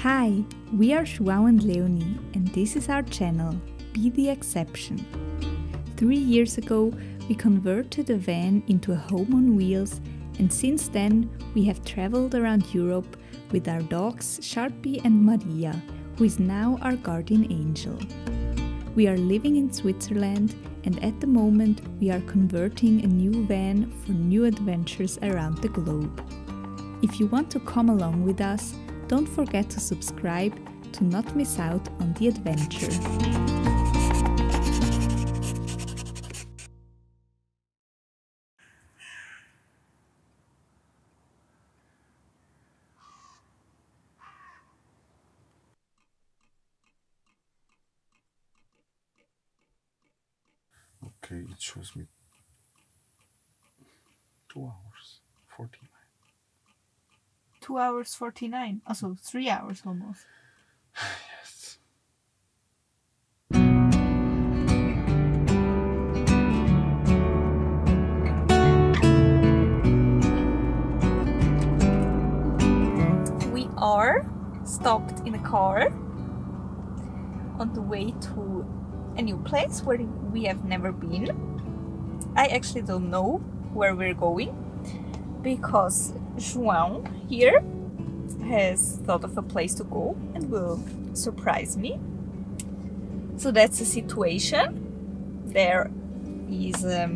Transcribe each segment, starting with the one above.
Hi, we are João and Leonie, and this is our channel, Be the Exception. 3 years ago, we converted a van into a home on wheels, and since then we have traveled around Europe with our dogs Sharpie and Maria, who is now our guardian angel. We are living in Switzerland, and at the moment we are converting a new van for new adventures around the globe. If you want to come along with us, don't forget to subscribe to not miss out on the adventure. Okay, it shows me 2 hours 49. 2 hours 49, also 3 hours almost. Yes. We are stopped in a car on the way to a new place where we have never been. I actually don't know where we're going because João here has thought of a place to go and will surprise me. So that's the situation. There is a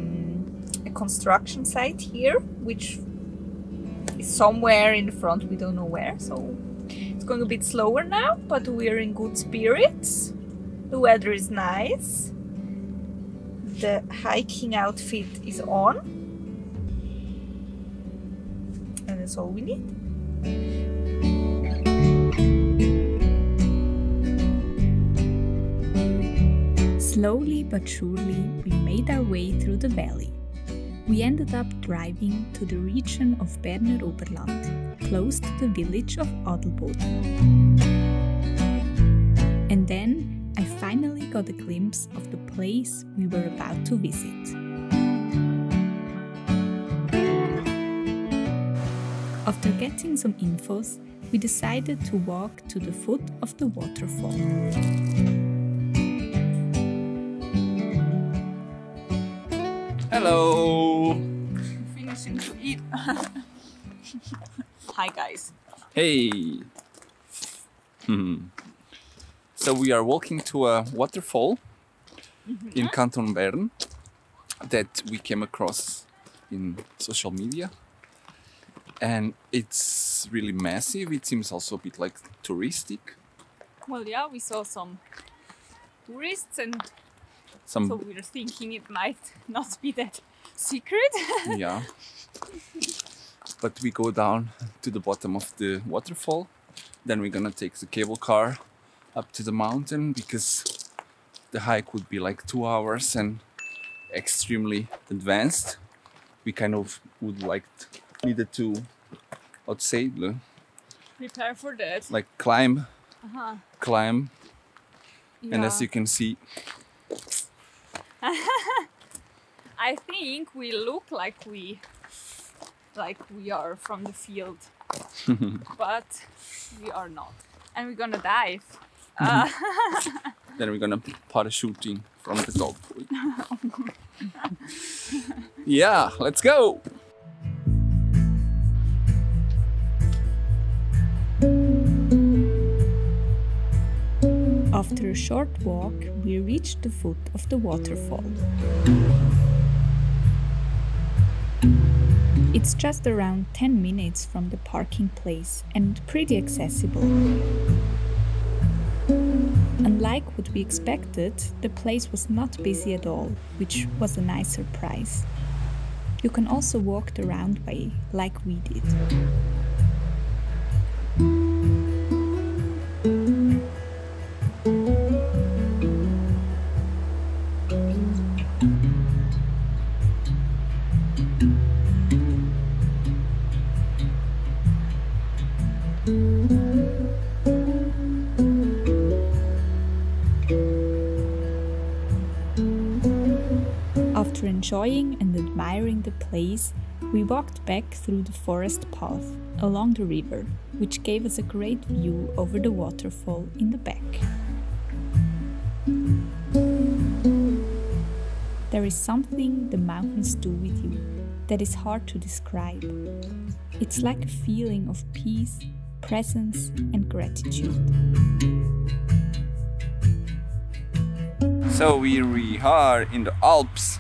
construction site here, which is somewhere in the front, we don't know where, so it's going a bit slower now, but we're in good spirits. The weather is nice. The hiking outfit is on. And that's all we need. Slowly but surely, we made our way through the valley. We ended up driving to the region of Berner Oberland, close to the village of Adelboden. And then I finally got a glimpse of the place we were about to visit. After getting some infos, we decided to walk to the foot of the waterfall. Hello! Finishing to eat. Hi guys. Hey! So we are walking to a waterfall in Canton Bern that we came across in social media. And it's really massive. It seems also a bit like touristic. Well, yeah, we saw some tourists and so we were thinking it might not be that secret. Yeah. But we go down to the bottom of the waterfall. Then we're gonna take the cable car up to the mountain because the hike would be like 2 hours and extremely advanced. We kind of would needed to, how to say, Prepare for that. like climb, Yeah. and as you can see, I think we look like we are from the field, but we are not. And we're gonna dive. then we're gonna parachuting from the top. Yeah, let's go! After a short walk, we reached the foot of the waterfall. It's just around 10 minutes from the parking place and pretty accessible. Unlike what we expected, the place was not busy at all, which was a nice surprise. You can also walk the round way, like we did. After enjoying and admiring the place, We walked back through the forest path along the river, which gave us a great view over the waterfall in the back. There is something the mountains do with you that is hard to describe. It's like a feeling of peace, presence, and gratitude. So we are in the Alps,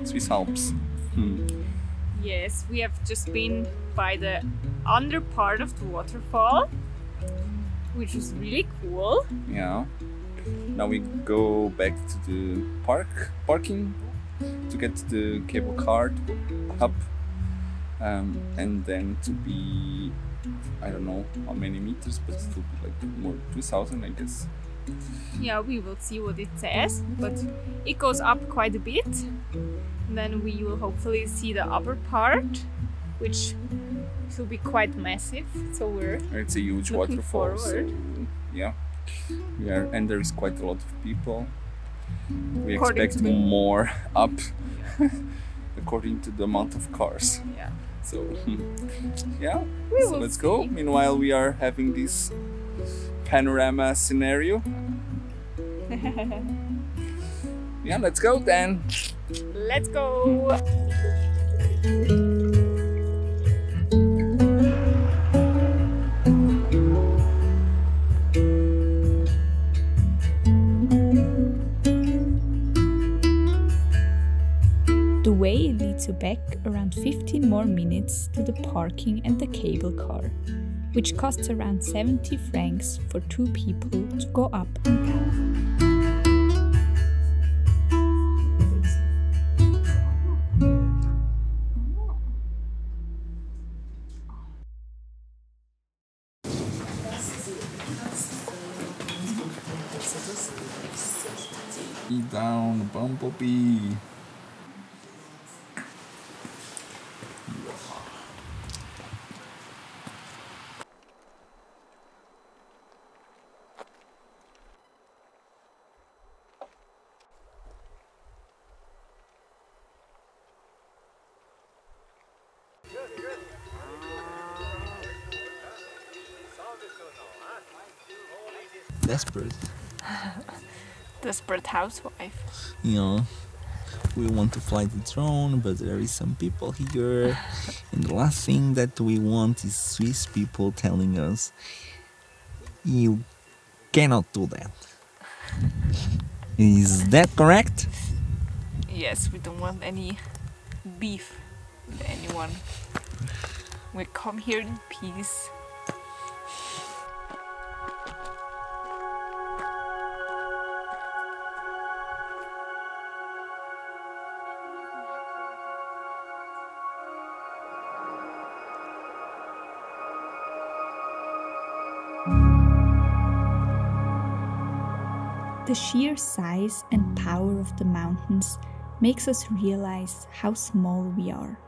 Swiss Alps. Yes, we have just been by the under part of the waterfall, which is really cool. Yeah. Now we go back to the parking to get the cable car up, and then to be, I don't know how many meters, but it will be like more 2,000, I guess. Yeah, we will see what it says, but it goes up quite a bit. And then we will hopefully see the upper part, which will be quite massive. So it's a huge looking waterfall. forward. So yeah, we are, and there is quite a lot of people. We According expect to the- more up, according to the amount of cars. Yeah. So yeah, We so will let's go. see. Meanwhile, we are having this panorama scenario. Yeah, let's go then. Let's go! The way leads you back around 15 more minutes to the parking and the cable car, which costs around 70 francs for 2 people to go up and down. Down, bumblebee. Desperate. Desperate housewife. You know, we want to fly the drone, but there is some people here, and the last thing that we want is Swiss people telling us you cannot do that. Is that correct? Yes, we don't want any beef with anyone. We come here in peace. The sheer size and power of the mountains makes us realize how small we are.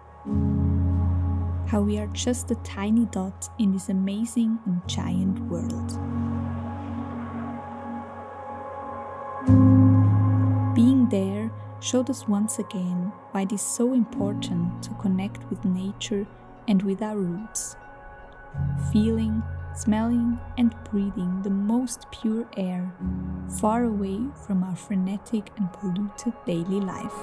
How we are just a tiny dot in this amazing and giant world. Being there showed us once again why it is so important to connect with nature and with our roots. Feeling, smelling and breathing the most pure air, far away from our frenetic and polluted daily life.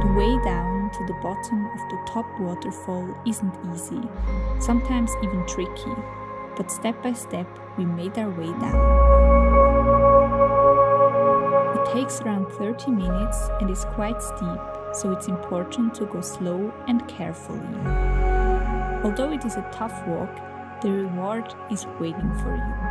The way down to the bottom of the top waterfall isn't easy, sometimes even tricky. But step by step we made our way down. It takes around 30 minutes and is quite steep, so it's important to go slow and carefully. Although it is a tough walk, the reward is waiting for you.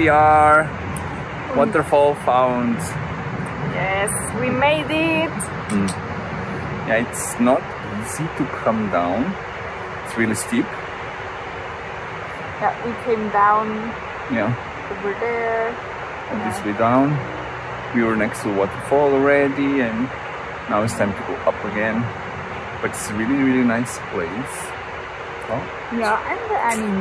we are. Waterfall found. Yes, we made it. Yeah, it's not easy to come down. It's really steep. Yeah, we came down over there. This way down. We were next to the waterfall already, and now it's time to go up again. But it's a really, really nice place. Oh. Yeah, and I mean,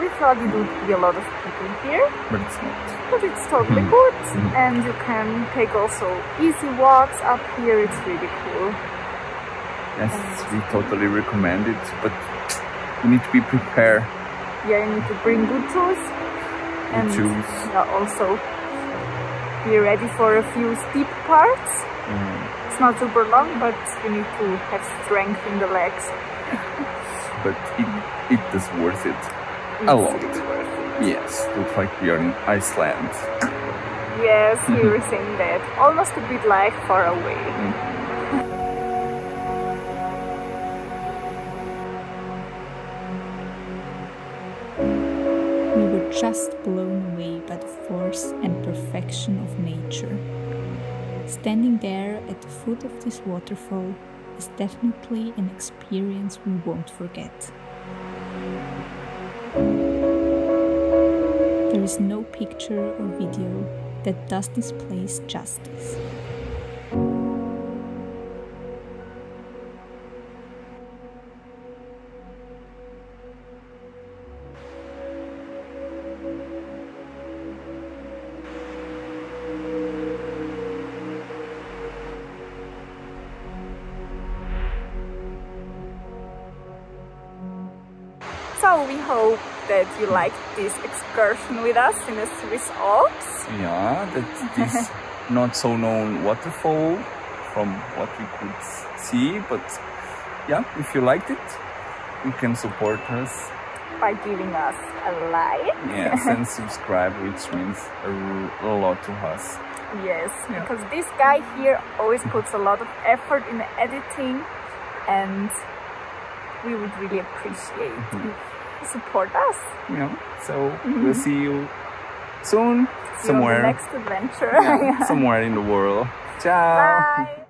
we thought it would be a lot of people here, but it's not. But it's totally good, and you can take also easy walks up here. It's really cool. Yes, we totally recommend it, but you need to be prepared. Yeah, you need to bring good shoes, and also be ready for a few steep parts. It's not super long, but you need to have strength in the legs. But it is worth it. A lot. Yes, looks like we are in Iceland. Yes, we were saying that. Almost a bit like far away. We were just blown away by the force and perfection of nature. Standing there at the foot of this waterfall is definitely an experience we won't forget. There is no picture or video that does this place justice. So we hope that you liked this excursion with us in the Swiss Alps. Yeah, that this not so known waterfall from what we could see, but yeah, if you liked it, you can support us by giving us a like. Yes, and subscribe, which means a lot to us. Yes, because this guy here always puts a lot of effort in the editing, and we would really appreciate if you support us. Yeah, so we'll see you soon. See somewhere. You on the next adventure. Somewhere in the world. Ciao. Bye.